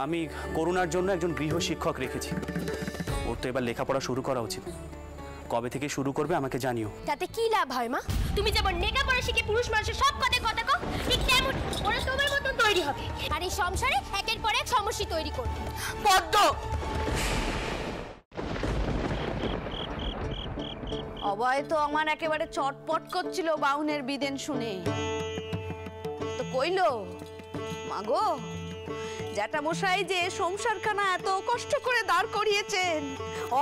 আমি করুণার জন্য একজন গৃহ শিক্ষক রেখেছি। ওর তো এবার লেখাপড়া শুরু করা উচিত। কবে থেকে শুরু করবে আমাকে জানিও। তাতে কি লাভ হয় মা? তুমি যেমন লেখাপড়া শিখে পুরুষ মানুষের সব কথা কথা কও, ঠিক তেমন ওরা তোমার মতন তৈরি হবে আর এই সংসারে একের পর এক সমস্যা তৈরি করবে। পদ্ম, অভয় তো আমার একেবারে চটপট করছিল বাউনের বিদেন শুনে। তো কইলো, মাগো জ্যাঠামশাই যে সংসারখানা এত কষ্ট করে দাঁড় করিয়েছেন,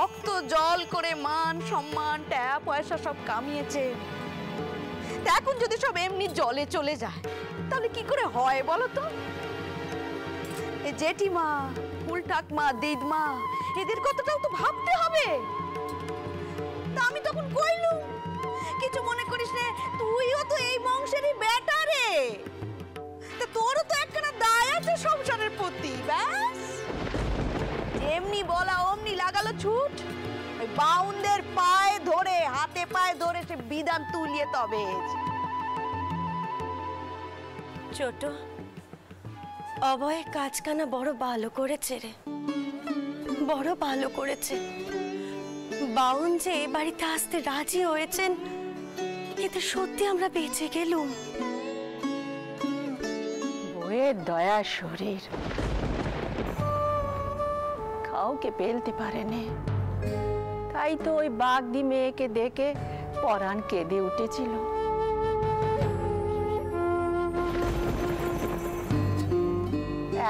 অক্ত জল করে মান সম্মান টাকা পয়সা সব কামিয়েছেন, এখন যদি সব এমনি জলে চলে যায় তাহলে কি করে হয় বলো তো? এ জেঠিমা, ফুল ঠাকমা, দিদমা, এদের কথাটাও তো ভাবতে হবে। তা আমি তখন কইলুম, কিছু মনে করিস রে, তুইও তো এই বংশেরই বেটা রে, তা তোরও তো একখানা দায় আছে সংসারের প্রতি। ব্যাস যেমনি বলা অমনি লাগালো ছুট। ওই বাউনদের পায়ে ধরে, হাতে পায়ে ধরে সে বিধান তুলিয়ে তবে। ছোট অভয় কাজখানা বড় ভালো করেছে রে, বড় ভালো করেছে। বাউন যে এ বাড়িতে আসতে রাজি হয়েছেন, এতে সত্যি আমরা বেঁচে গেলুম। বইয়ের দয়া শরীর কাউকে পেলতে পারেনি, তাই তো ওই বাগদি মেয়েকে দেখে পরাণ কেঁদে উঠেছিল।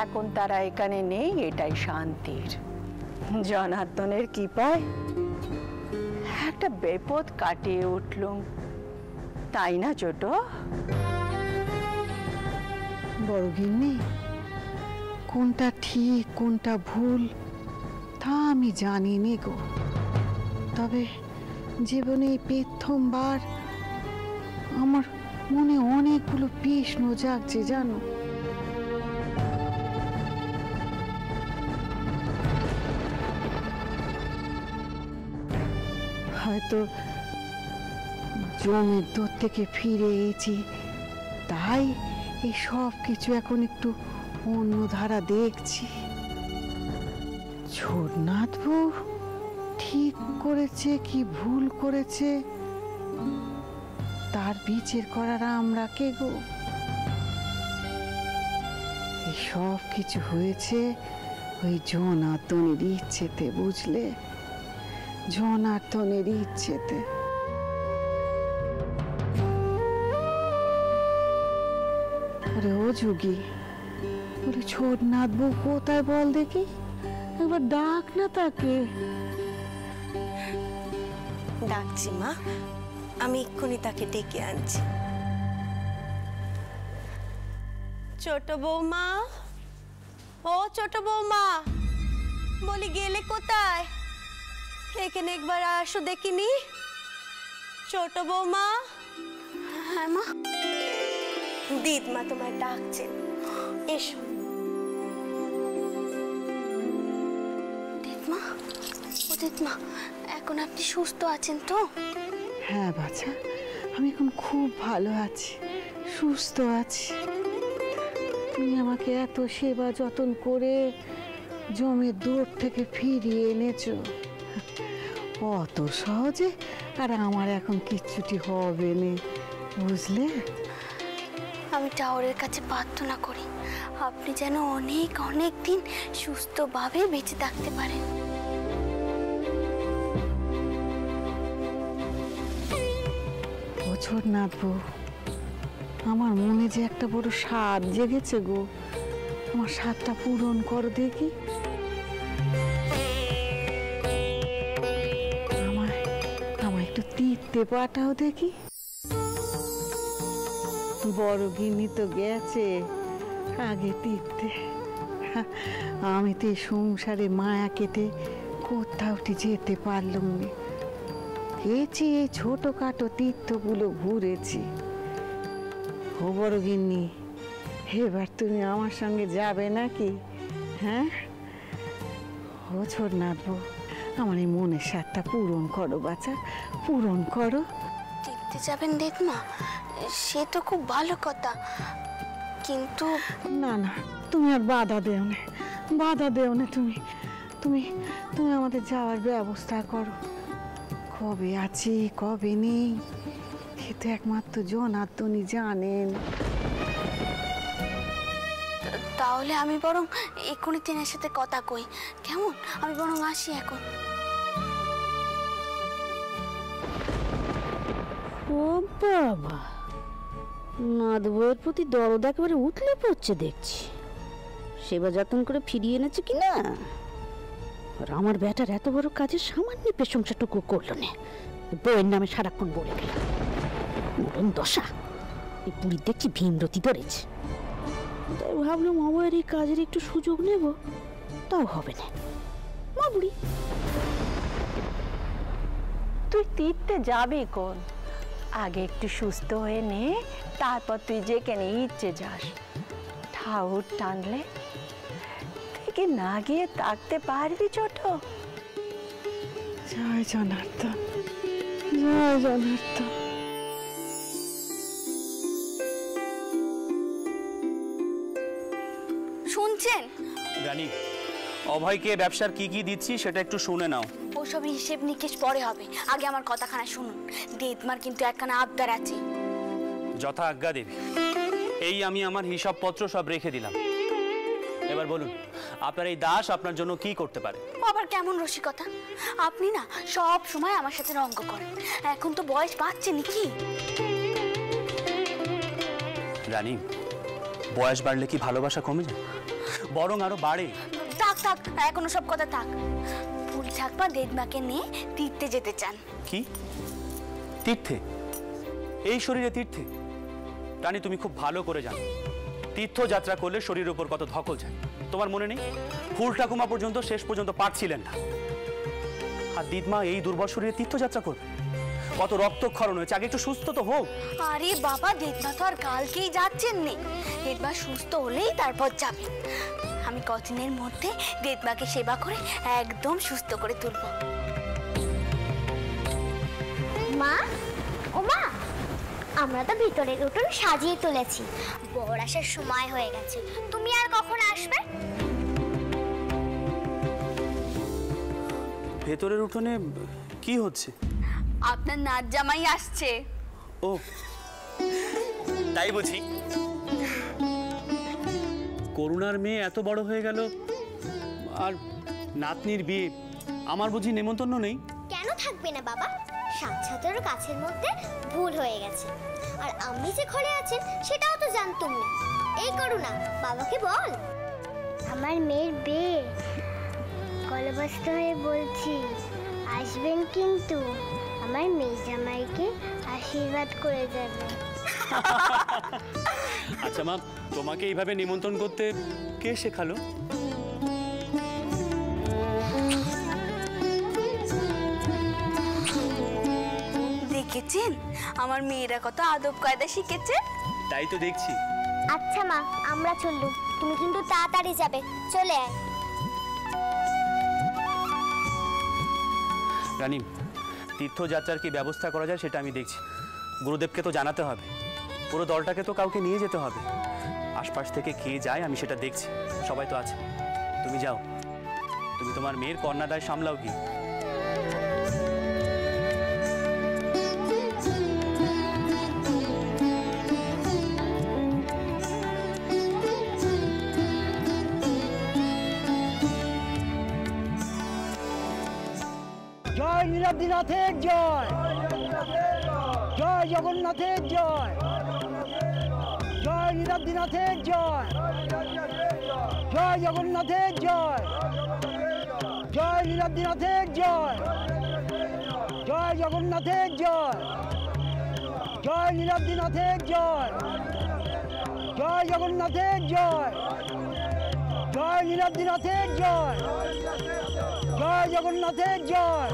এখন তারা এখানে নেই, এটাই শান্তির। জনার্দনের কৃপায় একটা বিপদ কাটিয়ে উঠলুম, তাই না ছোট? বড় গিন্নি, কোনটা ঠিক কোনটা ভুল তা আমি জানি নে গো, তবে জীবনে প্রথমবার আমার মনে অনেকগুলো প্রশ্ন জাগছে জানো। হয়তো জমির দূর থেকে ফিরে এসেছি, তাই এই সব কিছু এখন একটু অন্য ধারা দেখছি। ছোটনাথ বউ ঠিক করেছে কি ভুল করেছে তার বিচার করার আমরা কে গো? এই সব কিছু হয়েছে ওই জনার্দনের ইচ্ছেতে, বুঝলে? জনার্দনের ইচ্ছেতে। ওরে ও যোগী, ওরে ছোটনাথ বউ কোথায় বল দেখি, একবার ডাক না তাকে। ডাকছি মা, আমি এক্ষুনি তাকে ডেকে আনছি। ছোট বৌমা, ও ছোট বৌমা, বলি গেলে কোথায়? এখানে একবার আসো দেখিনি। ছোট বৌমা। হ্যাঁ মা। দিদমা তোমায় ডাকছেন, এসো। দিদমা, ও দিদমা, এখন আপনি সুস্থ আছেন তো? হ্যাঁ বাছা, আমি এখন খুব ভালো আছি, সুস্থ আছি। তুমি আমাকে এত সেবা যত্ন করে জমির দূর থেকে ফিরিয়ে এনেছো, অত সহজে আর আমার এখন কিচ্ছুটি হবে না, বুঝলে? আমি টাওয়ারের কাছে প্রার্থনা করি আপনি যেন অনেক অনেক দিন সুস্থভাবে বেঁচে থাকতে পারেন। ও ছোটনাথ বউ, আমার মনে যে একটা বড় স্বাদ জেগেছে গো, আমার স্বাদটা পূরণ করো দেখি। আমায় একটু তীর্থে পাঠাও দেখি। বড় গিন্নি তো গেছে আগে তীর্থে, আমি তো এই সংসারে মায়া কেটে কোথাও যেতে পারলাম না। গেছি এই ছোটখাটো তীর্থগুলো ঘুরেছি। ও বড় গিন্নি, এবার তুমি আমার সঙ্গে যাবে নাকি? হ্যাঁ ও ছোটনাথ বউ, আমার এই মনের স্বাদটা পূরণ করো বাছা, পূরণ করো। তীর্থে যাবেন দিদমা, সে তো খুব ভালো কথা, কিন্তু না না, তুমি আর বাধা দেও না, বাধা দেও না তুমি, তুমি তুমি আমাদের যাওয়ার ব্যবস্থা করো। কবে আছি কবে নেই সে তো একমাত্র জনার্দনই জানেন। তাহলে আমি বরং এক্ষুনি তিনের সাথে কথা কই, কেমন? আমি বরং আসি এখন। ও বাবা, নাদ বউয়ের প্রতি দরদ একেবারে উঠলে পড়ছে দেখছি। সেবা যত্ন করে ফিরিয়ে এনেছে কি না, আর আমার বেটার এত বড় কাজের সামান্য প্রশংসাটুকু করলো না, বউয়ের নামে সারাক্ষণ বলে গেল। মরণ দশা, এই বুড়ি দেখছি ভীমরতি ধরেছে। তাই ভাবলাম আমার এই কাজের একটু সুযোগ নেব, তাও হবে না। মা বুড়ি, তুই তীর্থে যাবি কোন? আগে একটু সুস্থ হয়ে নে, তারপর তুই যেখানে ইচ্ছে যাস। ঠাউর টানলে তুই কি না গিয়ে থাকতে পারবি ছোট? জয় জনার্দন, জয় জনার্দন। শুনছেন রানী, অভয়কে ব্যবসার কি কি দিচ্ছি সেটা একটু শুনে নাও। ওসব হিসেব নিকেশ পরে হবে, আগে আমার কথাখানা শুনুন। দেদমার কিন্তু একখানা আবদার আছে। যথা আজ্ঞা দেবী। এই আমি আমার হিসাবপত্র সব রেখে দিলাম। এবার বলুন, আপনার এই দাস আপনার জন্য কি করতে পারে? আবার কেমন রসিকতা! আপনি না সব সময় আমার সাথে রঙ্গ করেন, এখন তো বয়স বাড়ছে নাকি? রানী, বয়স বাড়লে কি ভালোবাসা কমে যায়? বরং আরো বাড়ে। থাক থাক, এখনো সব কথা থাক। বুড়ি ঠাকমা দেদমাকে নিয়ে তীর্থে যেতে চান। কি তীর্থে? এই শরীরে তীর্থে? রানী, তুমি খুব ভালো করে জানো তীর্থযাত্রা করলে শরীরের উপর কত ধকল যায়। তোমার মনে নেই? ফুল ঠাকুমা পর্যন্ত শেষ পর্যন্ত পারছিলেন না, আর দিদমা এই দুর্বল শরীরে তীর্থযাত্রা করবে? কত রক্তক্ষরণ হয়েছে, আগে একটু সুস্থ তো হোক। আরে বাবা, দেদমা তো আর কালকেই যাচ্ছেন নে, দেদমা সুস্থ হলেই তারপর যাবে। আমি কদিনের মধ্যে দেদমাকে সেবা করে একদম সুস্থ করে তুলব। মা, ও মা, আমরা তো ভিতরের উঠোন সাজিয়ে তুলেছি, বর আসার সময় হয়ে গেছে। তুমি আর কখন আসবে? ভেতরের উঠোনে কি হচ্ছে? আপনার নাচ জামাই আসছে। ও তাই বুঝি? করুণার মেয়ে এত বড় হয়ে গেল, আর নাতনির বিয়ে, আমার বুঝি নেমন্তন্ন নেই? কেন থাকবে না বাবা, ৭-৭ কাছের মধ্যে ভুল হয়ে গেছে। আর আপনি যে ঘরে আছেন সেটাও তো জানতুম না। এই করু না, বাবাকে বল। আমার মেয়ের বিয়ে, কলবস্ত হয়ে বলছি, আসবেন কিন্তু আমার মেয়ে জামাইকে আশীর্বাদ করে যাবেন। আচ্ছা মা, তোমাকে এইভাবে নিমন্ত্রণ করতে কে শেখালো? দেখেছেন আমার মেয়েরা কত আদব কায়দা শিখেছে? তাই তো দেখছি। আচ্ছা মা, আমরা চললুম, তুমি কিন্তু তাড়াতাড়ি যাবে, চলে আয়। রানী, তীর্থযাত্রার কি ব্যবস্থা করা যায় সেটা আমি দেখছি। গুরুদেবকে তো জানাতে হবে, পুরো দলটাকে তো কাউকে নিয়ে যেতে হবে। আশপাশ থেকে কে যায় আমি সেটা দেখছি, সবাই তো আছে। তুমি যাও, তুমি তোমার মেয়ের কন্যাদায় সামলাও কি। জয় নীলাদ্রিনাথের জয়, জয় জগন্নাথের জয়, জয় নীলাদ্রিনাথের জয়, জয় জগন্নাথের জয়, জয় নীলাদ্রিনাথের জয়, জয় জগন্নাথের জয়, জয় নীলাদ্রিনাথের জয়, জয় জগন্নাথের জয়, জয় নীলাদ্রিনাথের জয়, জয় জগন্নাথের জয়,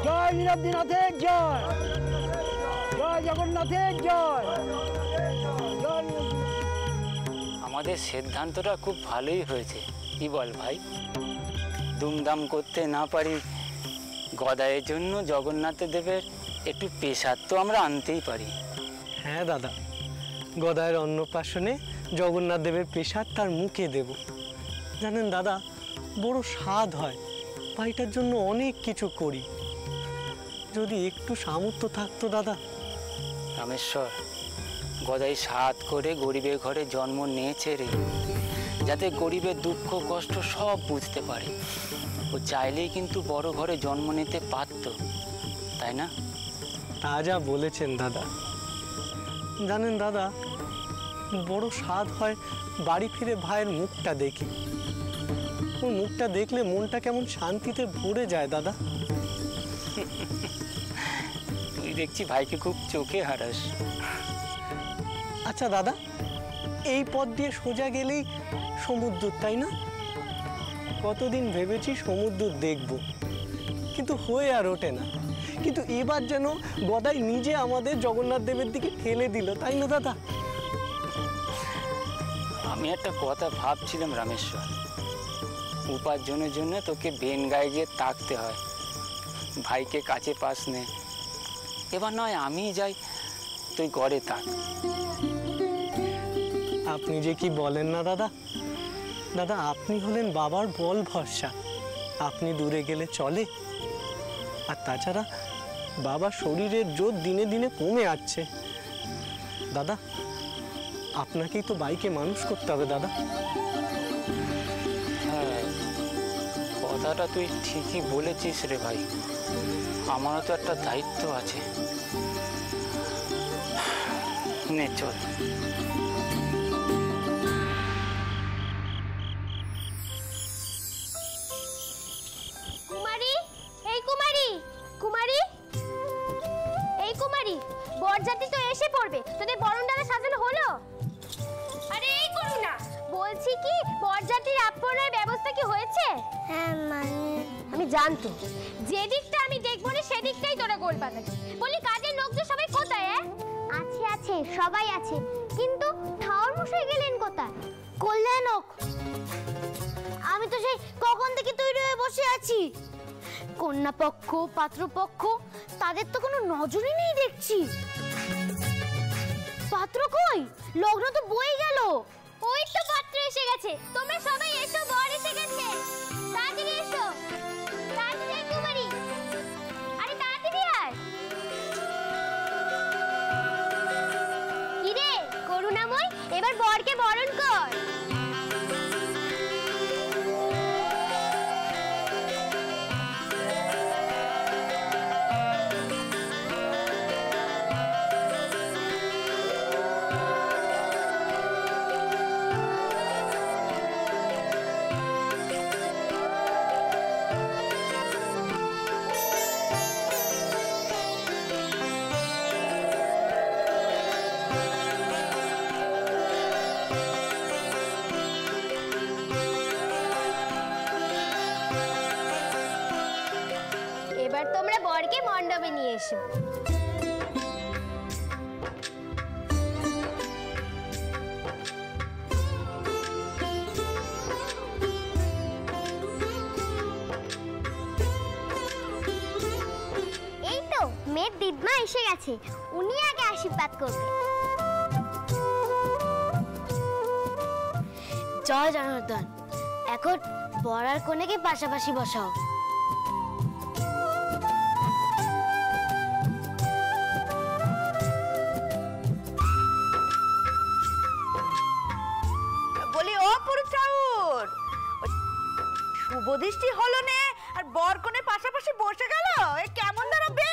জয় নীলাদ্রিনাথের জয়, জয় জগন্নাথের জয়, জয়। আমাদের সিদ্ধান্তটা খুব ভালোই হয়েছে, কি বল ভাই? দুমদাম করতে না পারি, গদায়ের জন্য জগন্নাথ দেবের একটু পেশাদ তো আমরা আনতেই পারি। হ্যাঁ দাদা, গদায়ের অন্নপ্রাশনে জগন্নাথ দেবের পেশাদ তার মুখে দেব, জানেন দাদা, বড় স্বাদ হয়, ভাইটার জন্য অনেক কিছু করি। যদি একটু সামর্থ্য থাকতো দাদা। রামেশ্বর, গদাই সাধ করে গরিবের ঘরে জন্ম নিয়েছে রে, যাতে গরিবের দুঃখ কষ্ট সব বুঝতে পারে। ও চাইলেই কিন্তু বড় ঘরে জন্ম নিতে পারত, তাই না? তা যা বলেছেন দাদা। জানেন দাদা, বড় স্বাদ হয় বাড়ি ফিরে ভাইয়ের মুখটা দেখি। ওর মুখটা দেখলে মনটা কেমন শান্তিতে ভরে যায় দাদা। তুই দেখছি ভাইকে খুব চোখে হারাস। আচ্ছা দাদা, এই পথ দিয়ে সোজা গেলেই সমুদ্র, তাই না? কতদিন ভেবেছি সমুদ্র দেখব, কিন্তু হয়ে আর ওঠে না। কিন্তু এবার যেন গদাই নিজে আমাদের জগন্নাথ দেবের দিকে ঠেলে দিল, তাই না দাদা? আমি একটা কথা ভাবছিলাম রামেশ্বর, উপার্জনের জন্য তোকে বেন গায়ে গিয়ে থাকতে হয়, ভাইকে কাছে পাস নে। এবার নয় আমি যাই, তুই ঘরে থাক। আপনি যে কি বলেন না দাদা। দাদা, আপনি হলেন বাবার বল ভরসা। আপনি দূরে গেলে চলে? আর তাছাড়া বাবার শরীরের জোর দিনে দিনে কমে আসছে। দাদা, আপনাকেই তো বাইকে মানুষ করতে হবে দাদা। হ্যাঁ, কথাটা তুই ঠিকই বলেছিস রে ভাই, আমারও তো একটা দায়িত্ব আছে। নে চল। কুমারী, এই কুমারী, কুমারী, এই কুমারী, বরযাত্রী তো এসে পড়বে, তোদের বরণডালা সাজানো হলো? আরে এই করু না, বলছি কি বরযাত্রীর আপনের ব্যবস্থা কি হয়েছে? হ্যাঁ মানে আমি জানতো যে দিকটা আমি দেখবো না সেদিকটাই তোরা গোল পাতাবি। বলি কাজের লোকজন সবাই কোথায়? আছে আছে, সবাই আছে, কিন্তু ঠাকুর মশাই গেলেন কোথায়? কল্যাণক। আমি তো সেই কখন থেকে তৈরি হয়ে বসে আছি। কন্যা পক্ষ পাত্রপক্ষ তাদের তো কোনো নজরই নেই দেখছি। পাত্র কই? লগ্ন তো বয়ে গেল। ওই তো পাত্র এসে গেছে, তোমরা সবাই এসো, বর এসে গেছে, তাড়াতাড়ি এসো, তাড়াতাড়ি কুমারী, আরে তাড়াতাড়ি আয়। কি রে করুণাময়, এবার বরকে বরণ কর। এবার তোমরা বরকে মণ্ডপে নিয়ে এসো। এই তো মেয়ের দিদমা এসে গেছে, উনি আগে আশীর্বাদ করবে। জয় জনার্দন। এখন বর আর কনেকে পাশাপাশি বসাও। বলি ও পুরুষাউর, শুভ দৃষ্টি হলো নে আর বর কনে পাশাপাশি বসে গেল, এ কেমন দাঁড়াবে?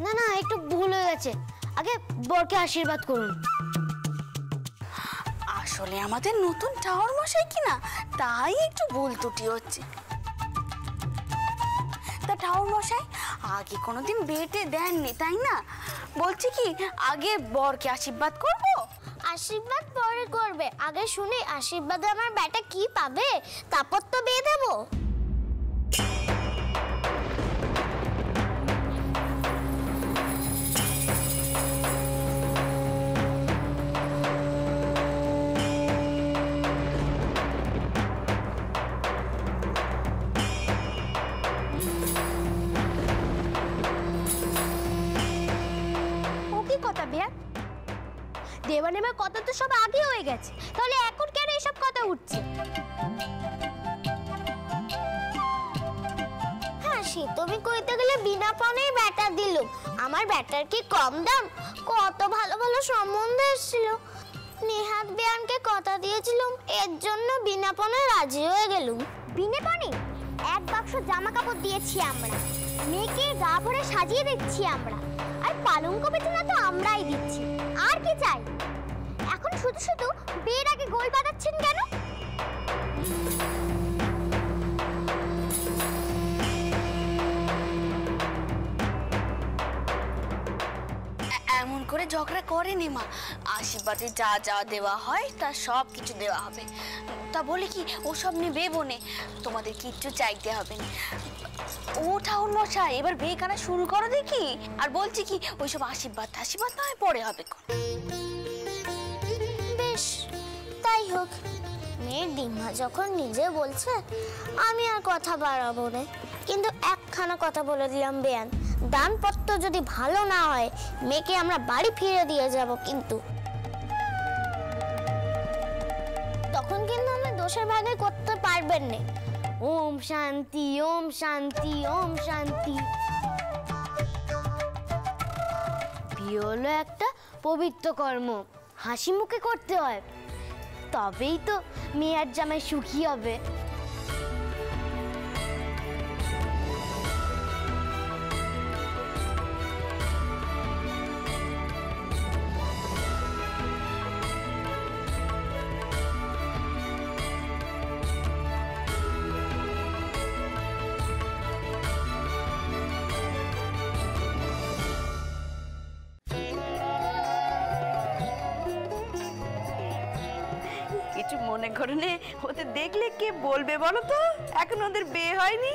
না না, একটু ভুল হয়ে গেছে, আগে বরকে আশীর্বাদ করুন। আসলে আমাদের নতুন ঠাকুর মশাই কিনা, তাই একটু ভুল ত্রুটি হচ্ছে। তা ঠাকুর মশাই আগে কোনোদিন বেটে দেননি তাই না? বলছি কি আগে বরকে আশীর্বাদ করব? আশীর্বাদ পরে করবে, আগে শুনি আশীর্বাদে আমার বেটা কি পাবে, তারপর তো বিয়ে দেবো। দেওয়া নেওয়া কথা তো সব আগে হয়ে গেছে, তাহলে এখন কেন এসব কথা উঠছে? হ্যাঁ, সে তুমি কইতে গেলে বিনা পাওনায় ব্যাটা দিল। আমার ব্যাটার কি কম দাম? কত ভালো ভালো সম্বন্ধ এসেছিল। নেহাত বেয়ানকে কথা দিয়েছিলাম, এর জন্য বিনা পাওনায় রাজি হয়ে গেলুম। বিনা পানি এক বাক্স জামা কাপড় দিয়েছি আমরা, মেয়েকে গা ভরে সাজিয়ে দিচ্ছি আমরা, আর পালঙ্ক বিছানা তো আমরাই দিচ্ছি। আর কি চাই? এখন শুধু শুধু বিয়ের আগে গোল বাঁধাচ্ছেন কেন? এমন করে ঝগড়া করেনি মা। আশীর্বাদে যা যা দেওয়া হয় তা সব কিছু দেওয়া হবে। তা বলে কি ওসব নেবে বনে, তোমাদের কিচ্ছু চাইতে হবে না। ও ঠাকুর মশাই, এবার বিয়ে কানা শুরু করো দেখি। আর বলছি কি, ওইসব আশীর্বাদ না হয় পরে হবে। বেশ, তাই হোক। মেয়ের ডিম্মা যখন নিজে বলছে, আমি আর কথা বাড়াবো না। কিন্তু একখানা কথা বলে দিলাম বেয়ান, দানপত্র যদি ভালো না হয় মেয়েকে আমরা বাড়ি ফিরে দিয়ে যাব। কিন্তু তখন কিন্তু আমরা দোষের ভাগে করতে পারবেন না। ওম শান্তি, ওম শান্তি, ওম শান্তি। বিয়ে হলো একটা পবিত্র কর্ম, হাসি মুখে করতে হয়, তবেই তো মেয়ের জামাই সুখী হবে। কিছু মনে করে নে, ওদের দেখলে কে বলবে বলো তো? এখন ওদের বিয়ে হয়নি,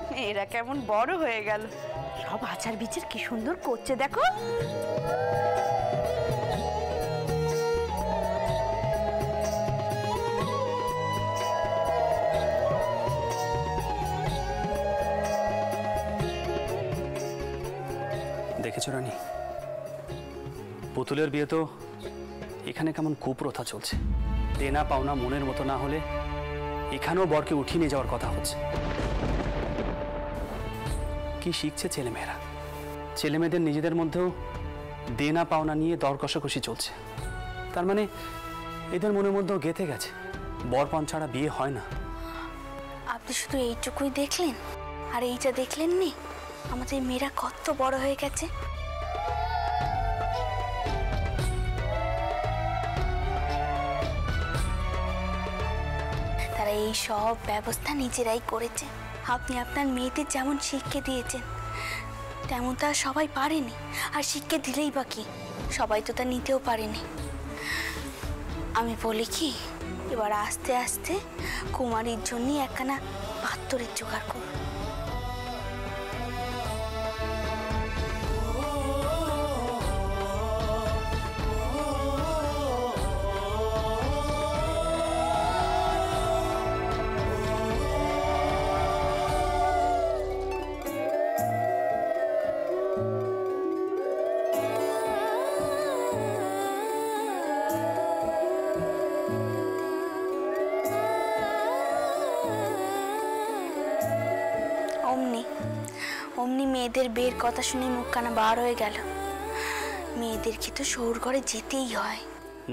মেয়েরা কেমন বড় হয়ে গেল, সব আচার বিচার কি সুন্দর করছে দেখো। দেখেছো রানী, পুতুলের বিয়ে তো এখানে কেমন কুপ্রথা চলছে। দেনা পাওনা মনের মতো না হলে এখানেও বরকে উঠিয়ে নিয়ে যাওয়ার কথা হচ্ছে। কি শিখছে ছেলেমেয়েরা? ছেলেমেয়েদের নিজেদের মধ্যেও দেনা পাওনা নিয়ে দর কষাকষি চলছে। তার মানে এদের মনের মধ্যেও গেঁথে গেছে বরপণ ছাড়া বিয়ে হয় না। আপনি শুধু এইটুকুই দেখলেন, আর এইটা দেখলেন নি আমাদের মেয়েরা কত বড় হয়ে গেছে। তারা এই সব ব্যবস্থা নিজেরাই করেছে। আপনি আপনার মেয়েদের যেমন শিক্ষা দিয়েছেন তেমন তা সবাই পারেনি। আর শিক্ষা দিলেই বা কি, সবাই তো তা নিতেও পারেনি। আমি বলি কি, এবার আস্তে আস্তে কুমারীর জন্যই একখানা পাত্তরের জোগাড় করুন। অমনি মেয়েদের বিয়ের কথা শুনে মুখখানা বার হয়ে গেল। মেয়েদেরকে তো শহুর ঘরে যেতেই হয়।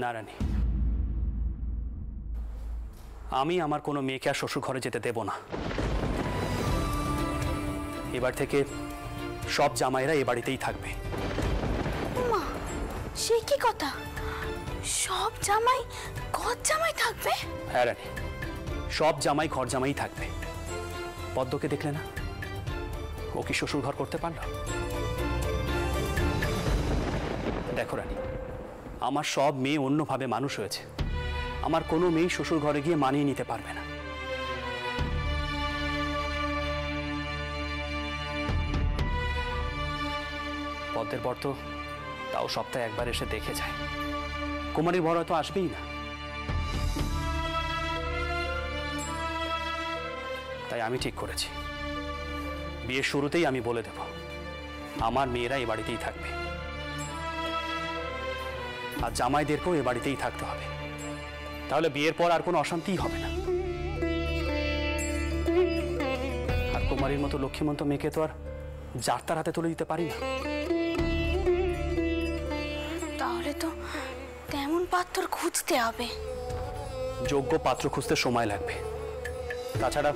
না রানী, আমি আমার কোনো মেয়েকে আর শ্বশুর ঘরে যেতে দেব না। এবার থেকে সব জামাইরা এ বাড়িতেই থাকবে। মা, সে কি কথা? সব জামাই ঘর জামাই থাকবে? হ্যাঁ রানী, সব জামাই ঘর জামাই থাকবে। পদ্মকে দেখলে না, ও কি শ্বশুর ঘর করতে পারল? দেখো রানী, আমার সব মেয়ে অন্যভাবে মানুষ হয়েছে। আমার কোনো মেয়ে শ্বশুর ঘরে গিয়ে মানিয়ে নিতে পারবে না। পদ্মের বর তো তাও সপ্তাহে একবার এসে দেখে যায়। কুমারীর বর হয়তো আসবেই না। তাই আমি ঠিক করেছি, বিয়ের শুরুতেই আমি বলে দেব আমার মেয়েরা এই বাড়িতেই থাকবে। আর জামাইদেরকেও এ বাড়িতেই থাকতে হবে। তাহলে বিয়ের পর আর কোনো অশান্তিই হবে না। আর কুমারীর মতো লক্ষ্মীমন্ত মেয়েকে তো আর যার তার হাতে তুলে দিতে পারি না। তাহলে তো তেমন পাত্র খুঁজতে হবে। যোগ্য পাত্র খুঁজতে সময় লাগবে। তাছাড়া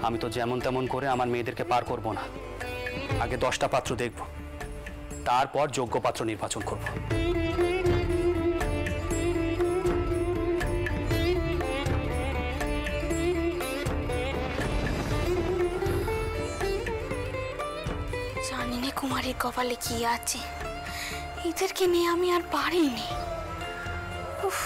আমি তো যেমন তেমন করে আমার মেয়েদেরকে পার করব না। আগে 10টা পাত্র দেখব, তারপর যোগ্য পাত্র নির্বাচন করব। জানি না কুমারীর কপালে কি আছে, এদেরকে নিয়ে আমি আর পারিনি। উফ।